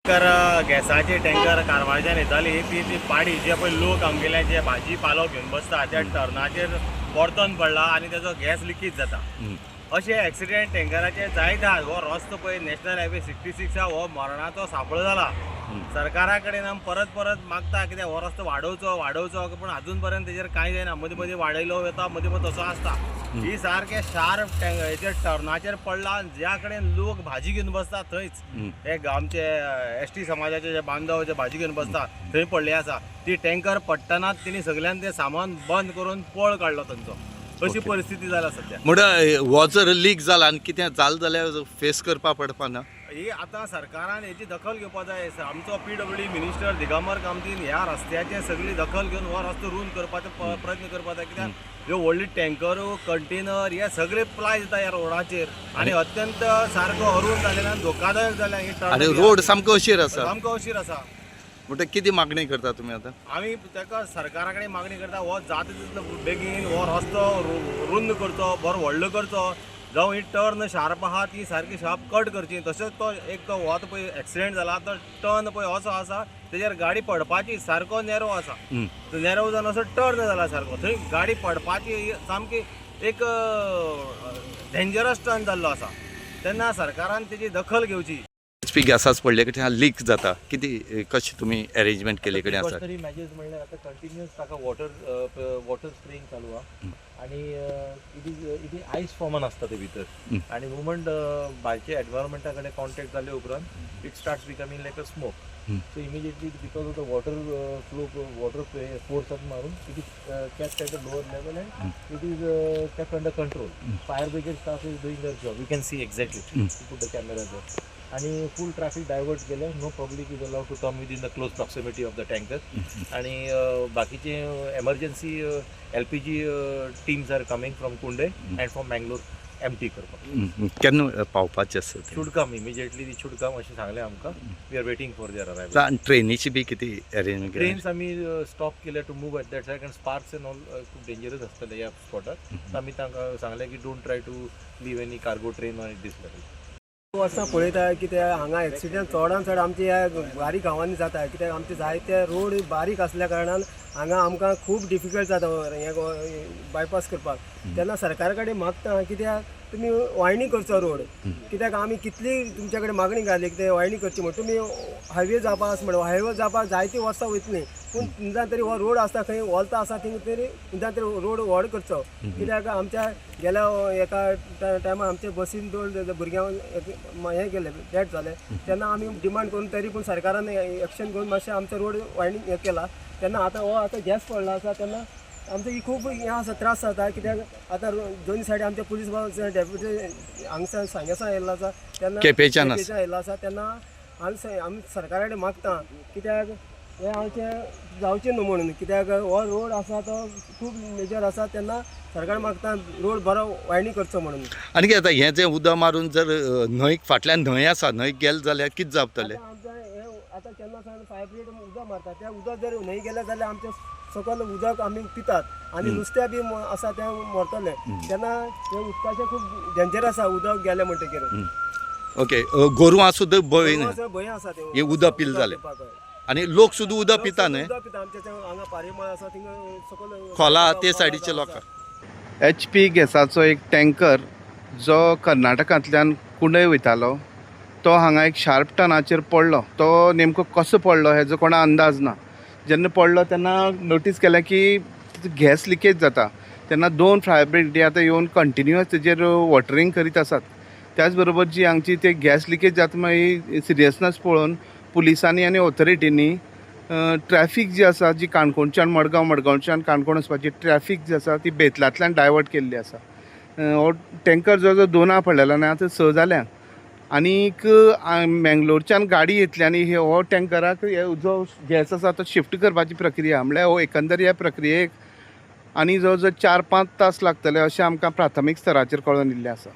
तर गॅसाचे टँकर कारवारच्यान येताली ती पाडी जे पळय लोक आमगेले जे भाजी पालो घेवन बसता त्या टर्नाचेर परतोन पडला आनी तेजो गॅस लिकेज जाता. अशे एक्सिडेंट टँकराचे जायत आहात. हो रस्तो पळय नॅशनल हायवे 66 हो मरणाचो सापळो जाला. सरकारा कडेन आमी परत परत मागता कित्याक हो रस्तो वाडोवचो पूण अजून पर्यंत तेजेर कांय जायना. मदीं मदीं वाडयलो वता मदीं मदीं तसो आसता. ही सारके शार्प हेचेर टर्नाचेर पडला. ज्या कडेन लोक भाजी घेवन बसता थंयच हे आमचे एसटी समाजाचे जे बांधव जे भाजी घेवन बसता थंय पडले आसा. ती टँकर पडटनाच तेणी सगळ्यान ते सामान बंद करून पळ काडलो तांचो. अशी परिस्थिती जाला सध्या. म्हणजे हो जर लीक जाला आनी कितें जालें जाल्यार फेस करपा पडपा ना. ही आतां सरकारान हेची दखल घेवपा जाय. आमचो PWD मिनिस्टर दिगंबर कामतीन ह्या रस्त्याचे सगळी दखल घेवन हो रस्तो रूंद करपाचो प्रयत्न करपा जाय. कित्याक ह्यो व्हडली टँकर कंटेनर हे सगळे प्लाय जाता ह्या रोडाचेर आनी अत्यंत सारको अरूण जालेल्यान धोकादायक जाल्या. आनी रोड सामको अशीर आसा. सामको अशीर आसा. म्हणजे किती मागणी करता तुमी आतां? आमी ताका सरकारा कडेन मागणी करता हो जाता तितलो बेगीन हो रस्तो रुंद करचो, बरो व्हडलो करचो. जावं ही टर्न शार्प आहा ती सारकी शार्प कट करची. तशेंच तो एक तो हो आतां पळय एक्सिडेंट जाला तो टर्न पळय असो आसा तेजेर गाडी पडपाची सारको नॅरो आसा. नॅरो जावन असो टर्न जाला सारको. थंय गाडी पडपाची सामकी एक डेंजरस टर्न जाल्लो आसा. तेन्ना सरकारान तेजी दखल घेवची. HP गॅसाच पडले की हा लीक जाता किती कशी तुम्ही अरेंजमेंट केले कडेन आसा? तरी मॅजेस म्हणल्यार आतां कंटिन्युअस ताका वॉटर स्प्रेइंग चालू आहा आनी इट इज आयस फॉर्मान आसता ते भितर आनी मुवमेंट भायचे एनवायरमेंटा कडेन कॉन्टॅक्ट जाले उपरांत it starts becoming like a smoke. So immediately because of the water force मारून it is kept at the lower level and it is kept under control. Fire brigade staff is doing their job. You can see exactly put the camera there. आणि full traffic divert केलं. No public is allowed to come within the close proximity of the tanker. आणि बाकीचे emergency LPG teams R coming from कुंडे and from Mangalore empty करपाक. केन्ना पावपाचें आसा? Should come immediately they should come अशें सांगलें आमकां. We are waiting for their arrival. आनी ट्रेनीची बी किती अरेंजमेंट? ट्रेन्स आमी स्टॉप केले to move at that side कारण स्पार्क्स एंड ऑल खूब डेंजरस आसतले ह्या स्पॉटार. सो आमी तांकां सांगलें की don't try to leave any cargo train on this level. वर्सां पळयता कित्याक हांगा एक्सिडेंट चडान चड आमच्या ह्या बारीक गांवांनी जाता. कित्याक आमचे जायते रोड बारीक आसल्या कारणान हांगा आमकां खूब डिफिकल्ट जाता हे बायपास करपाक. तेन्ना सरकारा कडेन मागता कित्याक तुमी वायणी करचो रोड. कित्याक आमी कितली तुमच्या कडेन मागणी घाली कितें वायणी करची म्हण. तुमी हायवे जावपा आसा म्हणून हायवे जावपाक जायती वर्सां वयतली पूण निदान तरी हो रोड आसता खंय वॉलता आसा थिंग तरी निदान तरी रोड व्हड करचो. कित्याक आमच्या गेल्या एका टायमार आमच्या बसीन दोन भुरग्यांक हें केलें डेथ जालें. तेन्ना आमी डिमांड करून तरी पूण सरकारान एक्शन घेवन मातशें आमचो रोड वायणी हें केला. तेन्ना आतां हो आतां गॅस पडला आसा तेन्ना आमचं ही खूप हें आसा त्रास जाता. कित्याक आतां दोन सायडी आमचे पुलीस डेप्युटी हांगसान सांगेसा येयल्लो आसा तेन्ना केपेच्यान येयल्लो आसा. तेन्ना आमी सरकारा कडेन मागता कित्याक हें आमचें जावचें न्हू म्हणून. कित्याक हो रोड आसा तो खूब मेजर आसा. तेन्ना सरकार मागता रोड बरो वायणी करचो म्हणून. आनी कितें जाता हें जें उदक मारून जर न्हंयक फाटल्यान न्हंय आसा न्हंयक गेले जाल्यार कितें जावतलें? आतां केन्ना सावन फायर ब्रिगेड उदक मारता. त्या उदक जर न्हंय गेलें जाल्यार आमचें सकयल उदक आमी पितात आनी नुस्तें बी आसा तें मरतलें. तेन्ना तें उदकाचें खूब डेंजर आसा उदक गेलें म्हणटकीर. ओके गोरवां सुद्दां भंय भंय आसा तें हें उदक पिल जालें आनी लोक सुद्दां उदक पिता न्हय? उदक पिता आमच्या हांगा पारेमळ आसा थिंग सकयल खोला ते सायडीचे लोकांक. HP गॅसाचो एक टँकर जो कर्नाटकांतल्यान कुंडय वयतालो तो हांगा एक शार्प टर्नाचेर पडलो. तो नेमको कसो पडलो हेजो कोणा अंदाज ना. जेन्ना पडलो तेन्ना नोटीस केलें की गॅस लिकेज जाता. तेन्ना 2 फायर ब्रिगेडी आतां येवन कंटिन्युअस तेजेर वॉटरिंग करीत आसात. त्याच बरोबर जी हांगची ते गॅस लिकेज जाता मागीर सिरियसनस पळोवन पुलिसांनी आनी ऑथॉरिटींनी ट्रॅफिक जी आसा जी काणकोणच्यान मडगांवच्यान काणकोण वचपाची ट्रॅफिक जी आसा ती बेतलांतल्यान डायवर्ट केल्ली आसा. हो टँकर जो 2 पडलेलो आनी आतां 6 जाल्या. आनीक मँगलोरच्यान गाडी येतली आनी हो टँकराक जो गॅस आसा तो शिफ्ट करपाची प्रक्रिया म्हळ्यार हो एकंदर ह्या प्रक्रियेक आनी जवळ जवळ 4-5 तास लागतले अशें आमकां प्राथमीक स्तराचेर कळोन दिल्लें आसा.